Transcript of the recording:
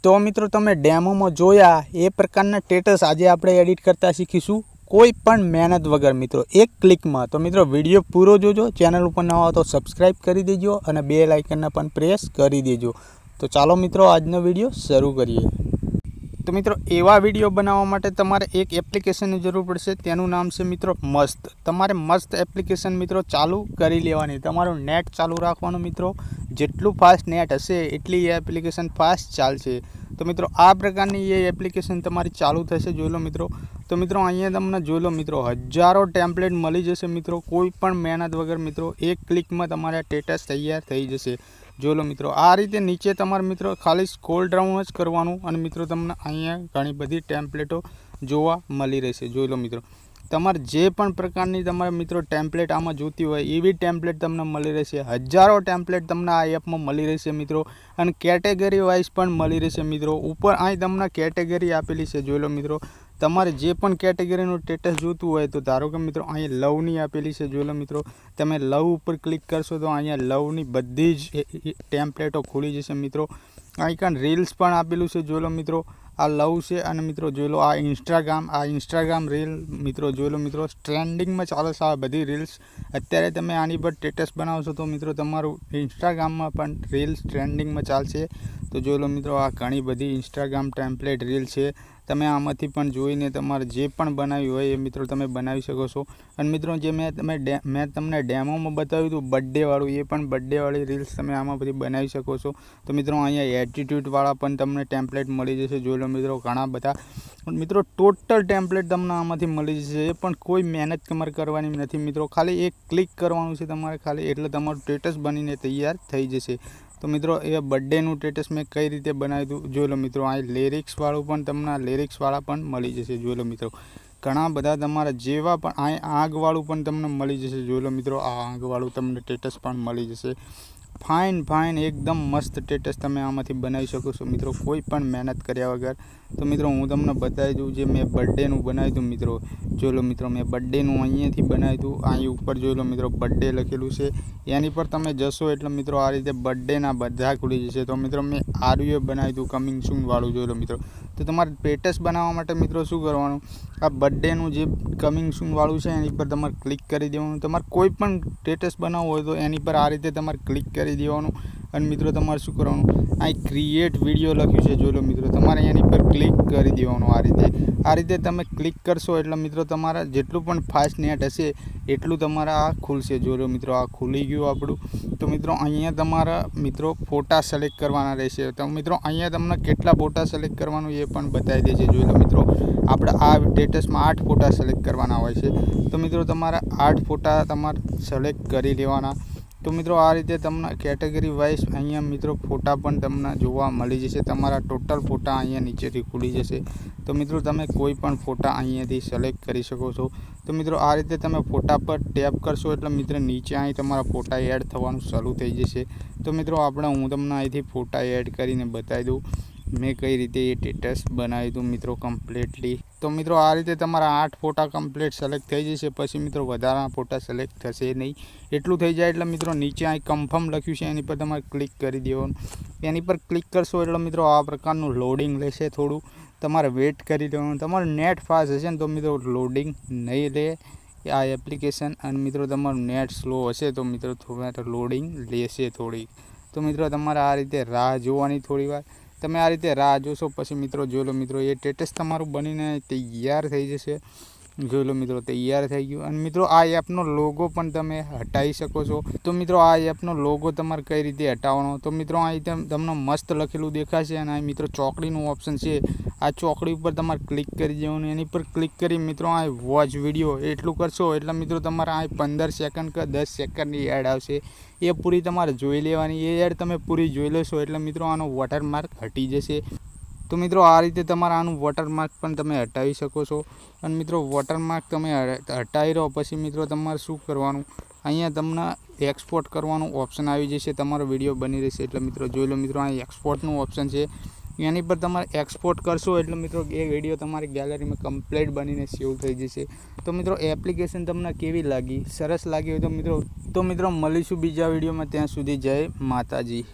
तो मित्रों तमे डेमो में जोया ए प्रकारना स्टेटस आज आपणे एडिट करता शीखीशुं कोईपण मेहनत वगर मित्रों एक क्लिक में। तो मित्रों वीडियो पूरो जोजो, चेनल पर नवा हो तो सब्सक्राइब करी देजो और बेल आइकन पण प्रेस करी देजो। तो चालो मित्रों आजनो विडियो शुरू करिए। तो मित्रों एवा विडियो बनावा माटे तमारे एक एप्लिकेशन की जरूर पड़शे, तेनुं नाम छे मित्रों मस्त। तमारे मस्त एप्लिकेशन मित्रों चालू करी लेवानी, तमारुं नेट चालू राखवानुं मित्रों। जेटलुं फास्ट नेट हशे एटली ए एप्लिकेशन फास्ट चालशे। तो मित्रों आ प्रकारनी ये एप्लिकेशन तमारी चालू थशे, जोई लो मित्रों। तो मित्रों अहींया तमने जोई लो मित्रों हजारों टेम्पलेट मळी जशे मित्रों, कोईपण मेहनत वगर मित्रों एक क्लिक में तमारा स्टेटस तैयार थई जशे। जो लो मित्रों आ रीते नीचे तमारे मित्रों खाली स्क्रॉल डाउन ज करवानुं अने मित्रों तमने अहींया घणी बधी टेम्पलेटो जोवा मळी रहेशे। जोई लो मित्रों तमारे जे पण प्रकारनी तमारे मित्रों टेम्पलेट आमां जोती होय एवी टेम्पलेट तमने मळी रहेशे। हजारों टेम्पलेट तमने आ एपमां मळी रहेशे मित्रों अने केटेगरी वाइज पण मळी रहेशे मित्रों। उपर अहीं तमने केटेगरी आपेली छे, जोई लो मित्रों। तमारे जे पण केटेगरीनुं स्टेटस जोतुं होय तो धारो के मित्रों अहीं लवनी आपेली छे, जोई लो मित्रों। तमे लव उपर क्लिक करशो तो अहींया लवनी बधी ज टेम्पलेटो खुली जशे मित्रों। अहीं कान रील्स पण आपेलुं छे, जोई लो मित्रों। आ लव छे अने मित्रों जोई लो आ इंस्टाग्राम रील मित्रों जोई लो मित्रों ट्रेंडिंग में चाले छे आ बधी रील्स। अत्यारे तमे आनी पर स्टेटस बनावशो तो मित्रों तमारुं इंस्टाग्राम में पण रील्स ट्रेंडिंग में चालशे। तो जोई लो मित्रों आ घणी बधी इंस्टाग्राम टेम्पलेट रील छे। तमे आमांथी पण जोईने तमारे जे पण बनाव्युं होय ए मित्रों तमे बनावी शको छो। अने मित्रों जे मैं तमने डेमो में बताव्युं हतुं बर्थडे वाळुं ए पण बर्थडे वाળી रील्स तमे आमां बधी बनावी शको छो। तो मित्रों अहींया एटीट्यूड वाळा पण तमने टेम्पलेट मळी जशे, जोई लो मित्रों घणा बधा मित्रों टोटल टेम्पलेट तमने आमांथी मळी जशे। ए पण कोई मेहनत तमारे करवानी नथी मित्रों, खाली एक क्लिक करवानुं छे तमारे खाली एटले तमारुं स्टेटस बनीने तैयार थई जशे। तो मित्रों ए बर्थडेनुं स्टेटस मैं कई रीते बनाव्युं हतुं, जोई लो मित्रों। आ लिरिक्स वाळुं पण तमने लिरिक्स वाळा पण मळी जशे, जोई लो मित्रों। घणा बधा तमारा जेवा पण आ आग वाळुं पण तमने मळी जशे, जोई लो मित्रों। आ आग वाळुं तमने स्टेटस पण मळी जशे। फाइन एकदम मस्त स्टेटस तमे आमांथी बनावी शको छो मित्रों, कोई पण मेहनत कर्या वगर। तो मित्रों हूँ तमने बतावी दूँ जे मैं बर्थडेनुं बनाव्युं हतुं मित्रों, जोई लो मित्रों। मैं बर्थडेनुं अहींयाथी बनाव्युं हतुं। अहीं उपर जोई लो मित्रों बर्थडे लखेलुं छे, एनी पर तमे जशो एटले मित्रों आ रीते बर्थडेना बधा खुली जशे। तो मित्रों मैं आर्युं बनाव्युं हतुं कमिंग सून वाळुं, जोई लो मित्रों। तो तमारे स्टेटस बनाववा माटे मित्रों शुं करवानुं, आ बर्थडेनुं जे कमिंग सून वाळुं छे एनी पर तमारे क्लिक करी देवानुं। तमारे कोईपण स्टेटस बनाववुं होय तो एनी पर आ रीते तमारे क्लिक करी देवानुं अने मित्रों तमारे शुं करवानुं, आ क्रिएट विडियो लख्युं छे, जोई लो मित्रों। तमारे एनी पर क्लिक करी देवानुं आ रीते तमे क्लिक करशो एटले मित्रों तमारा जेटलुं पण फास्ट नेट हशे एटलुं तमारा आ खुलशे, जोई लो मित्रों। आ खुली गयुं आपणुं। तो मित्रों अहींया तमारा मित्रों फोटा सिलेक्ट करवाना रहेशे। तो मित्रों अहींया तमने केटला फोटा सिलेक्ट करवानुं ए पण बतावी देशे, जोई लो मित्रों। आपणे आ स्टेटस में 8 फोटा सिलेक्ट करवाना होय छे। तो मित्रों तमारा 8 फोटा तमारे सिलेक्ट करी लेवाना। तो मित्रों आ रीते तमने केटेगरी वाइज अहींया मित्रों फोटा पण तमने जोवा मळी जशे। तमारा टोटल फोटा अहींया नीचेथी खुली जशे। तो मित्रों तमे कोई पण फोटा अहींयाथी सिलेक्ट करी शको छो। तो मित्रों आ रीते तमे फोटा पर टेप करशो एटले मित्रों नीचे अहीं तमारा फोटा एड थवानुं चालू थई जशे। तो मित्रों आपणे हूँ तमने अहींथी फोटा एड करीने बतावी दूँ मैं कई रीते ये स्टेटस बनाव्युं हतुं मित्रों कम्प्लीटली। तो मित्रों आ रीते तमारा 8 फोटा कम्प्लीट सिलेक्ट थई जशे, पछी मित्रों वधाराना फोटा सिलेक्ट थशे नहीं। एटलुं थई जाय एटले मित्रों नीचे अहीं कन्फर्म लख्युं छे एनी पर तमारे क्लिक करी देवानुं। एनी पर क्लिक करशो एटले मित्रों आ प्रकारनुं लोडिंग लेशे, थोड़ुं तमारे वेट करी लेवानुं। तमारुं नेट फास्ट हशे ने तो मित्रों लोडिंग नहीं ले आ एप्लिकेशन, अने मित्रों तमारुं नेट स्लो हशे तो मित्रों थोड़ी लोडिंग लेशे थोड़ी। तो मित्रों तमारे आ रीते राह जोवानी थोड़ी वार। तमे आ रीते राह जोशो पछी मित्रों जोई लो मित्रों ये स्टेटस तमारुं बनीने तैयार थई जशे, जोई लो मित्रों तैयार थई गयुं। अने मित्रों आ एपनो लोगो पण तमे हटावी शको छो। तो मित्रों आ एपनो लोगो तमारे कई रीते हटावવાનો, तो मित्रों आ तमने मस्त लखेलुं देखाशे अने आ मित्रों चोकડીनुं ऑप्शन छे। आ चोकड़ी पर तमारे क्लिक करी देवानुं, एनी पर क्लिक करी मित्रों आ वॉच विडियो एटलुं करशो एटले मित्रों तमारे आ 15 सेकंड के 10 सेकंडनी एड आवशे। ए पूरी तमारे जोई लेवानी। ए एड तमे पूरी जोई लेशो एटले मित्रों आनो वॉटरमार्क हटी जशे। तो मित्रों आ रीते तमारे आनुं वॉटरमार्क पण तमे हटावी शको छो। अने मित्रों वॉटरमार्क तमे हटावी लो पछी मित्रों तमारे शुं करवानुं, अहींया तमने एक्सपोर्ट करवानुं ऑप्शन आवी जशे। तमारो विडियो बनी रहेशे एटले मित्रों जोई लो मित्रों आ एक्सपोर्टनुं ऑप्शन छे, एनी पर तमारे एक्सपोर्ट करशो एटले मित्रों ए विडियो तमारी गैलरी में कम्प्लीट बनीने सेव थई जशे। तो मित्रों एप्लिकेशन तमने केवी लागी, सरस लागी होय तो मित्रों मळीशुं बीजा विडियो में, त्यां सुधी जय माताजी।